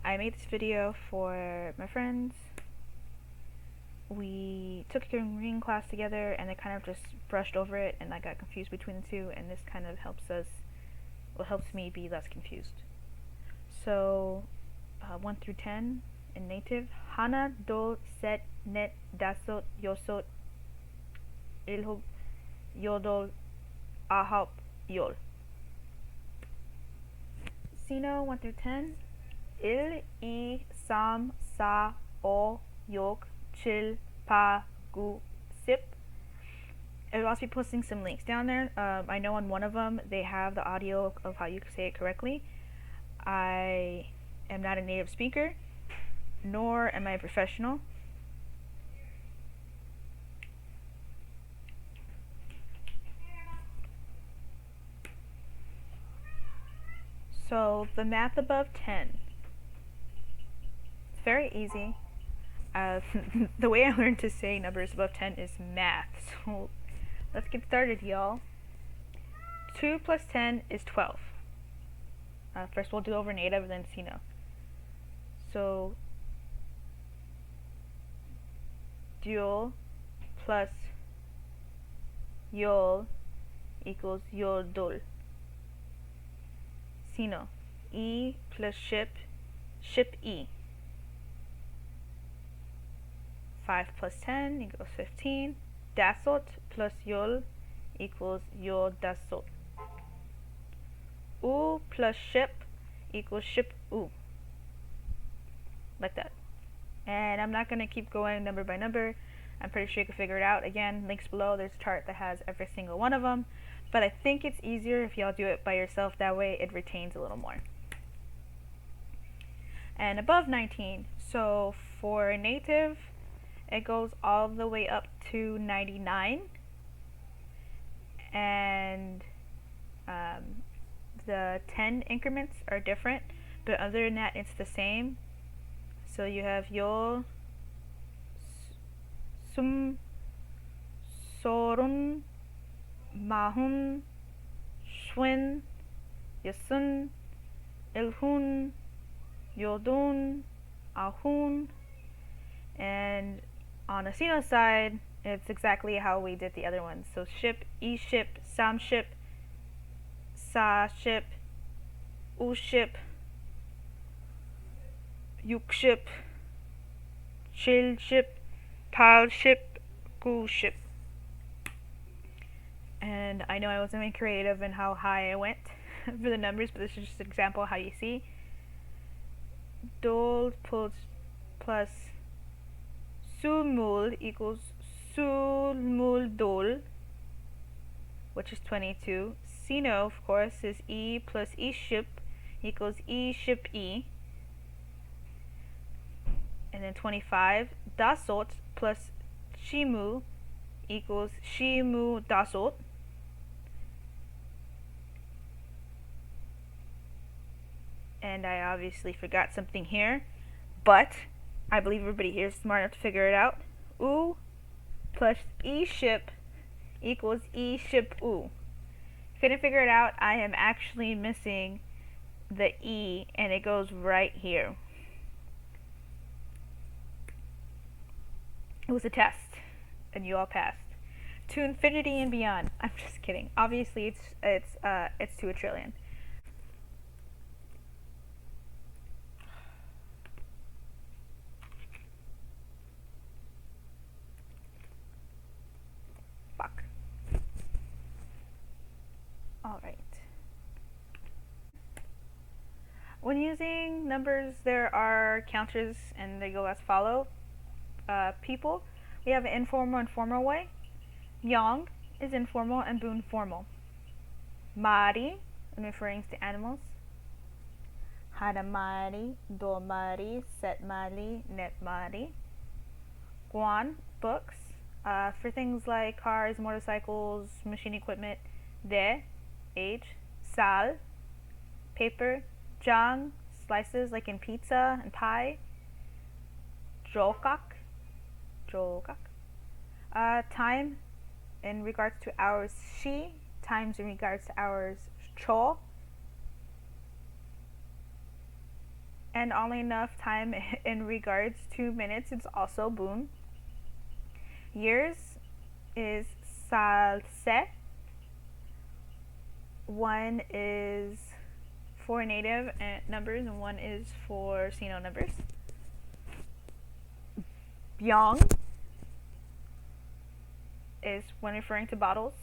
I made this video for my friends. We took a Korean class together and I kind of just brushed over it and I got confused between the two, and this kind of helps me be less confused. So 1 through 10 in native. Hana, dol, set, net, dasot, yosot, ilhub, yodol, ahop, yol. Sino 1 through 10. Il, I, sam, sa, o, yok, chil, pa, gu, sip. I'll also be posting some links down there. I know on one of them they have the audio of how you say it correctly. I am not a native speaker, nor am I a professional. So the math above 10. It's very easy. The way I learned to say numbers above 10 is math. So let's get started, y'all. 2 plus 10 is 12. First we'll do over native, then Sino. So dual plus yol equals yodol. Sino. E plus ship E. 5 plus 10 equals 15. Dasot plus yol equals yodasot. U plus ship equals ship u. Like that. And I'm not going to keep going number by number. I'm pretty sure you can figure it out. Again, links below. There's a chart that has every single one of them. But I think it's easier if y'all do it by yourself. That way it retains a little more. And above 19. So for native, it goes all the way up to 99. And the 10 increments are different. But other than that, it's the same. So you have yol, sum, sorun, mahun, shwin, yasun, ilhun, yodun, ahun. And on the Sino side, it's exactly how we did the other ones. So ship, e ship, sam ship, sa ship, u ship, yuk ship, chil ship, pal ship, gu ship. And I know I wasn't being creative in how high I went for the numbers, but this is just an example of how you see. Dol plus sulmul equals sulmul dol, which is 22. Sino, of course, is E plus E ship equals E ship E. And then 25. Dasot plus shimu equals shimu dasot. And I obviously forgot something here, but I believe everybody here is smart enough to figure it out. U plus E ship equals E ship U. Couldn't figure it out. I am actually missing the E, and it goes right here. It was a test, and you all passed. To infinity and beyond. I'm just kidding. Obviously, it's to a trillion. Fuck. All right. When using numbers, there are counters, and they go as follow. People, we have an informal and formal way. Yang is informal and Boon formal. Mari, in referring to animals. Haramari, Domari, Setmari, Netmari. Guan, books, for things like cars, motorcycles, machine equipment. De, age. Sal, paper. Jang, slices like in pizza and pie. Jokak, time in regards to hours. Shi, times in regards to hours. Cho, and only enough time in regards to minutes, it's also bun. Years is salse. One is for native numbers and one is for Sino numbers. Byong is when referring to bottles.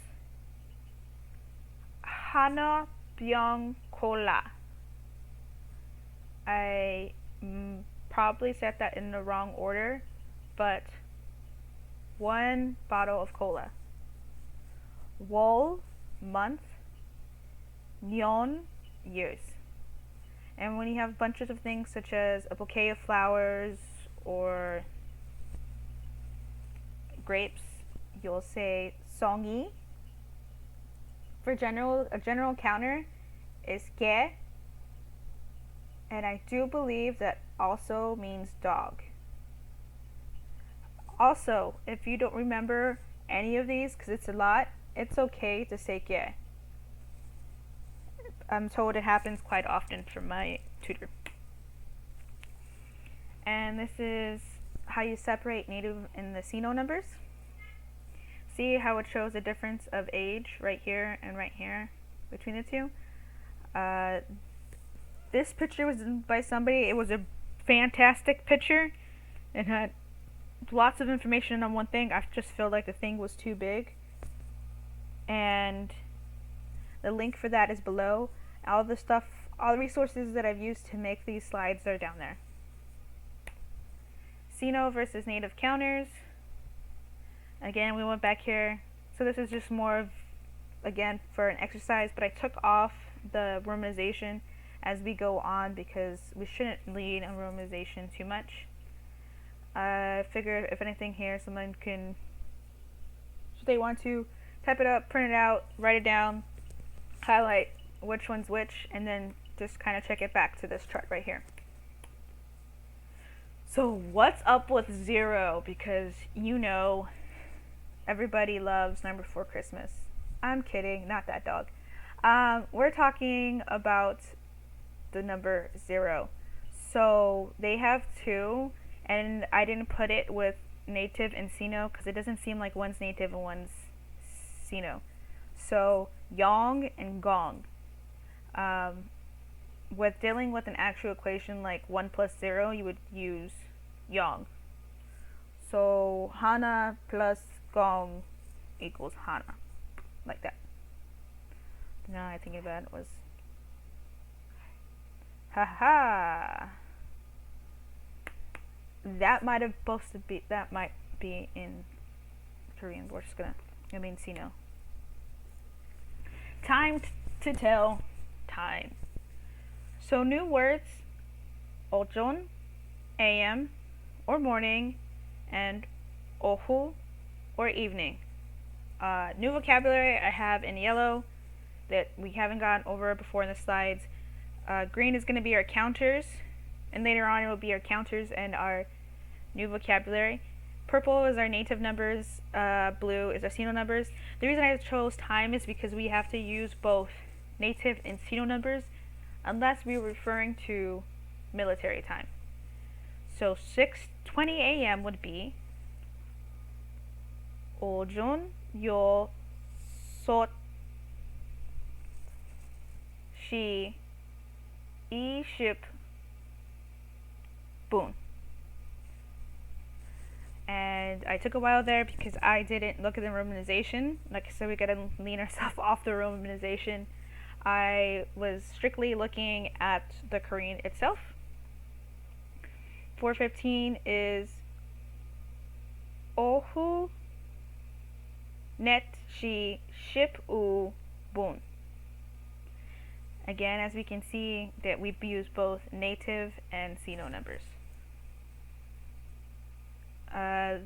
Hana Byong Cola. I probably said that in the wrong order, but one bottle of cola. Wol, month. Nyon, years. And when you have bunches of things such as a bouquet of flowers or grapes, you'll say songi. For a general counter is ke, and I do believe that also means dog. Also, if you don't remember any of these, because it's a lot, it's okay to say ke. I'm told it happens quite often from my tutor. And this is how you separate native and the Sino numbers. See how it shows the difference of age right here and right here between the two? This picture was by somebody. It was a fantastic picture. It had lots of information on one thing. I just felt like the thing was too big. And the link for that is below. All the stuff, all the resources that I've used to make these slides are down there. Sino versus native counters. Again, we went back here. So this is just more of, again, for an exercise, but I took off the romanization as we go on because we shouldn't lean on romanization too much. I figured if anything here, someone can, if they want to, type it up, print it out, write it down, highlight which one's which, and then just kind of check it back to this chart right here. So what's up with 0? Because you know everybody loves Number 4 Christmas. I'm kidding, not that dog. We're talking about the number 0. So they have 2, and I didn't put it with native and Sino because it doesn't seem like one's native and one's Sino. So Yong and Gong. With dealing with an actual equation like 1 plus 0, you would use Yong. So Hana plus Gong equals Hana. Like that. Now I think about it was haha. That might be in Korean. We're just gonna Sino. Time to tell time. So new words, ojon, AM or morning, and ohu or evening. New vocabulary I have in yellow that we haven't gone over before in the slides. Green is going to be our counters, and later on it will be our counters and our new vocabulary. Purple is our native numbers, blue is our Sino numbers. The reason I chose time is because we have to use both native and Sino numbers unless we were referring to military time. So 6:20 a.m. would be 오전 여섯 시 20분. And I took a while there because I didn't look at the romanization. Like I said, we gotta lean ourselves off the romanization. I was strictly looking at the Korean itself. 4:15 is 오후 4시 15분. Again, as we can see, that we use both native and Sino numbers. As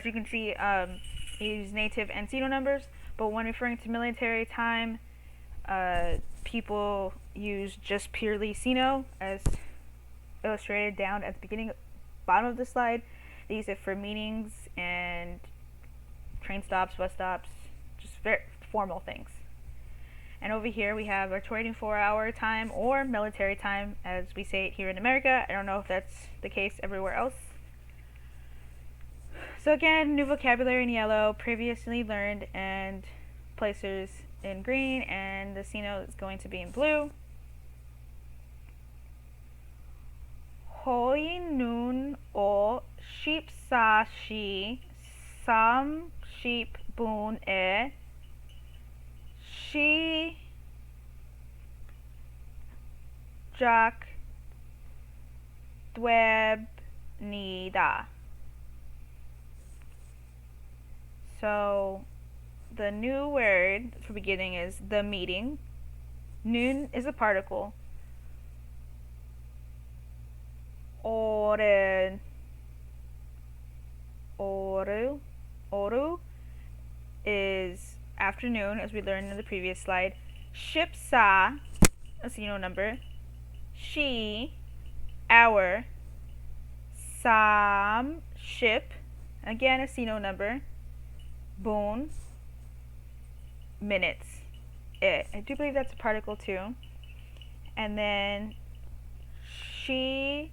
you can see, use native and Sino numbers, but when referring to military time, people use just purely Sino, as illustrated down at the bottom of the slide. They use it for meetings and train stops, bus stops, just very formal things. And over here we have our 24-hour time, or military time as we say it here in America. I don't know if that's the case everywhere else. So again, new vocabulary in yellow, previously learned and placers in green, and the Sino is going to be in blue. 호인눈 오 14시 30분에 시작됩니다. So the new word for beginning is the meeting. Noon is a particle. 오루 is afternoon, as we learned in the previous slide. 십사, a Sino number. She, hour. 삼십, again a Sino number. 분, minutes. I do believe that's a particle too. And then 시작됩니다.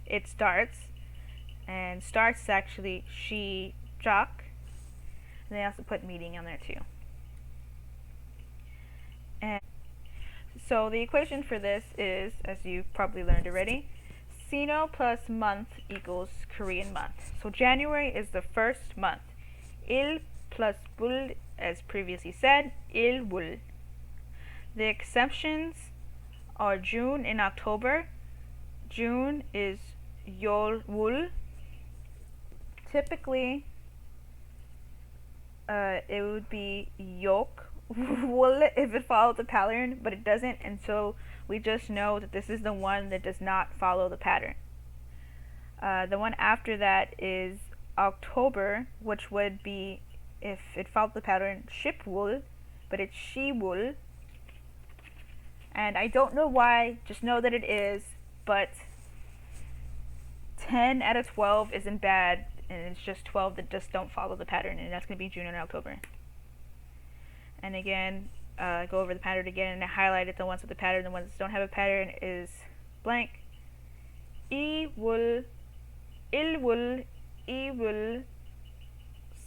It starts. And starts is actually 시작. And they also put meeting on there too. And so the equation for this is, as you probably learned already, Sino plus month equals Korean month. So January is the first month. Il plus bul, as previously said, ilwul. The exceptions are June and October. June is yolwul. Typically, it would be yokwul if it followed the pattern, but it doesn't, and so we just know that this is the one that does not follow the pattern. The one after that is October, which would be, if it followed the pattern, shipwul, but it's shiwul. And I don't know why, just know that it is, but 10 out of 12 isn't bad, and it's just 12 that just don't follow the pattern, and that's going to be June and October. And again, go over the pattern again, and I highlighted the ones with the pattern. The ones that don't have a pattern is blank. Iwul, ilwul, iwul,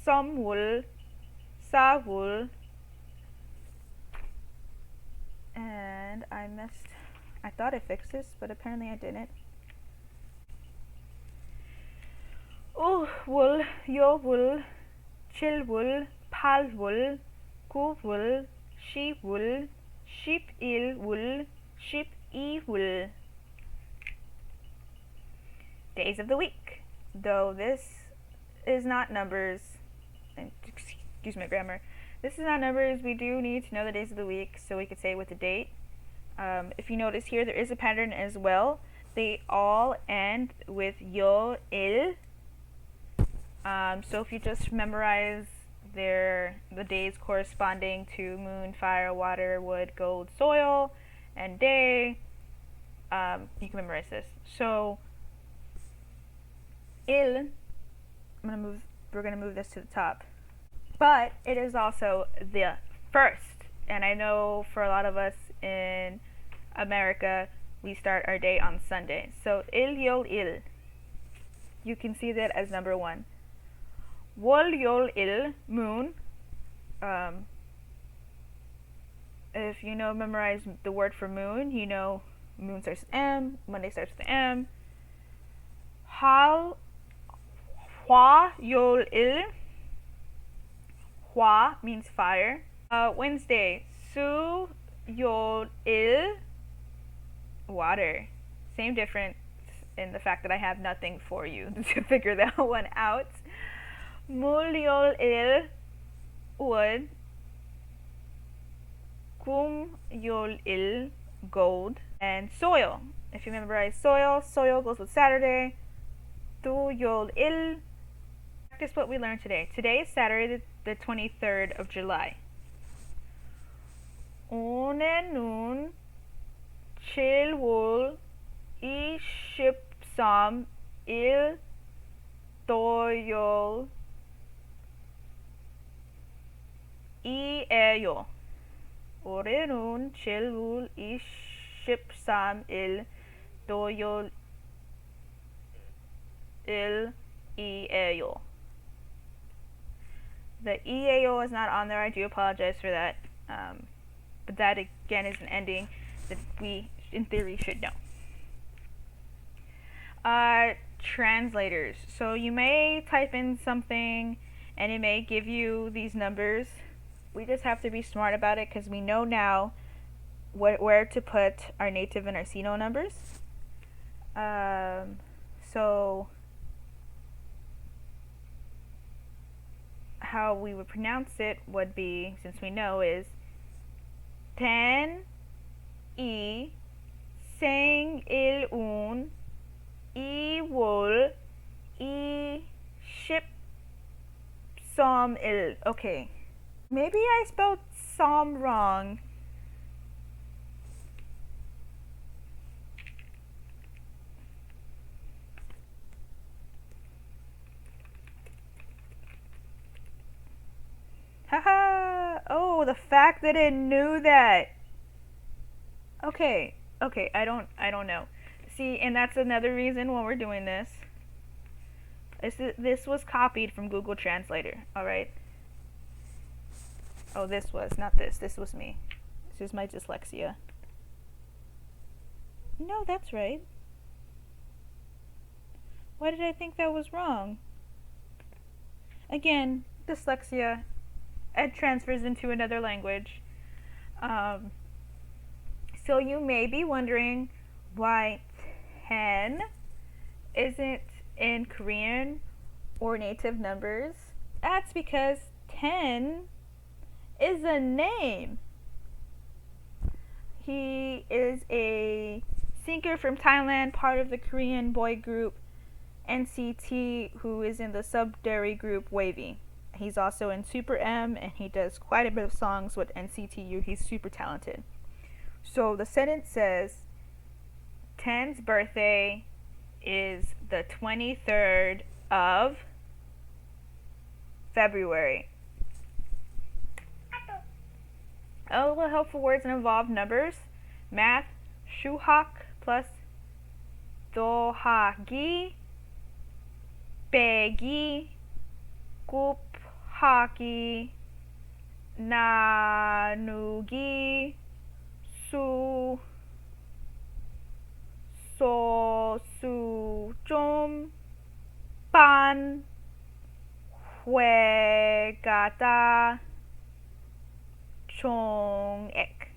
somwul, sawul, and I thought I fixed this, but apparently I didn't. Ulwul, yowul, chilwul, palwul, guvul, sheepwul, sheepilwul, sheepewul. Days of the week. Though this is not numbers, excuse my grammar, this is not numbers, we do need to know the days of the week so we could say with the date. If you notice here, there is a pattern as well. They all end with yo, il. So if you just memorize the days corresponding to moon, fire, water, wood, gold, soil, and day, you can memorize this. So il, we're gonna move this to the top. But it is also the first, and I know for a lot of us in America, we start our day on Sunday. So il yol il, you can see that as number 1. Wol yol il, moon. If you know, memorize the word for moon, you know moon starts with M, Monday starts with M. Hal, hwa yol il. Hwa means fire. Wednesday, su yol il, water. Same difference in the fact that I have nothing for you to figure that one out. Mul yol il, wood. Kum yol il, gold. And soil. If you memorize soil, soil goes with Saturday. Tu yol il. Practice what we learned today. Today is Saturday, the 23rd of July. 오늘은 7월 23일 토요일 이에요. 올해는 7월 23일 토요일이에요. The EAO is not on there. I do apologize for that. But that again is an ending that we, in theory, should know. Translators. So you may type in something and it may give you these numbers. We just have to be smart about it because we know now where to put our native and our SINO numbers. So how we would pronounce it would be, since we know, is ten I 생일운 2월 23일. Okay. Maybe I spelled Psalm wrong. Haha. Oh, the fact that it knew that. Okay. I don't know. See, and that's another reason why we're doing this. This was copied from Google Translator, alright? Oh, this was, not this. This was me. This is my dyslexia. No, that's right. Why did I think that was wrong? Again, dyslexia. It transfers into another language. So you may be wondering why 10 isn't in Korean or native numbers. That's because 10 is a name. He is a singer from Thailand, part of the Korean boy group NCT, who is in the subsidiary group WayV. He's also in Super M, and he does quite a bit of songs with NCTU. He's super talented. So the sentence says, 10's birthday is the 23rd of February. Other helpful words and involved numbers. Math, shuhak plus dohagi, 빼기, 곱하기, 나누기, 소수, 좀, 반, 회가다, 총액.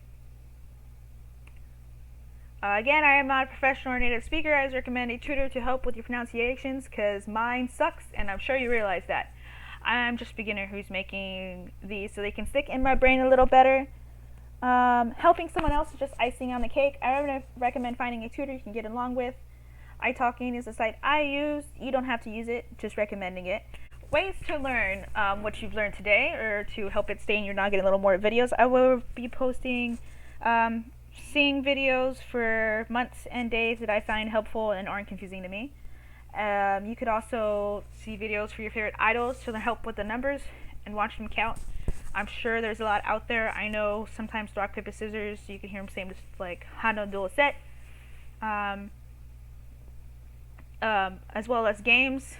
Again, I am not a professional or native speaker. I recommend a tutor to help with your pronunciations because mine sucks, and I'm sure you realize that. I'm just a beginner who's making these so they can stick in my brain a little better. Helping someone else is just icing on the cake. I recommend finding a tutor you can get along with. iTalking is the site I use. You don't have to use it, just recommending it. Ways to learn what you've learned today, or to help it stay in your noggin a little more videos. I will be posting seeing videos for months and days that I find helpful and aren't confusing to me. You could also see videos for your favorite idols to help with the numbers and watch them count. I'm sure there's a lot out there. I know sometimes rock, paper, scissors, you can hear them saying just like Hana Dual Set. As well as games.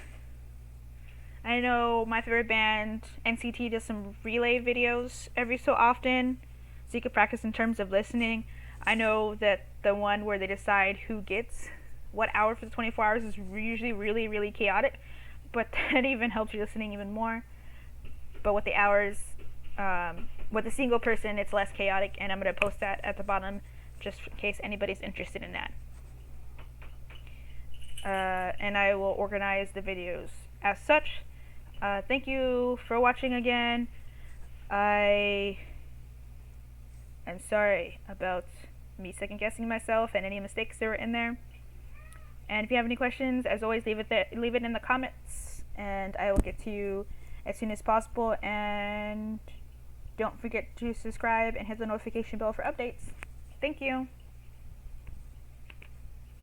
I know my favorite band, NCT, does some relay videos every so often, so you could practice in terms of listening. I know that the one where they decide who gets what hour for the 24 hours is usually really, really chaotic, but that even helps you listening even more. But with the hours, with a single person, it's less chaotic, and I'm going to post that at the bottom just in case anybody's interested in that. And I will organize the videos as such. Thank you for watching again. I am sorry about me second guessing myself and any mistakes that were in there. And if you have any questions, as always, leave it in the comments, and I will get to you as soon as possible. And don't forget to subscribe and hit the notification bell for updates. Thank you.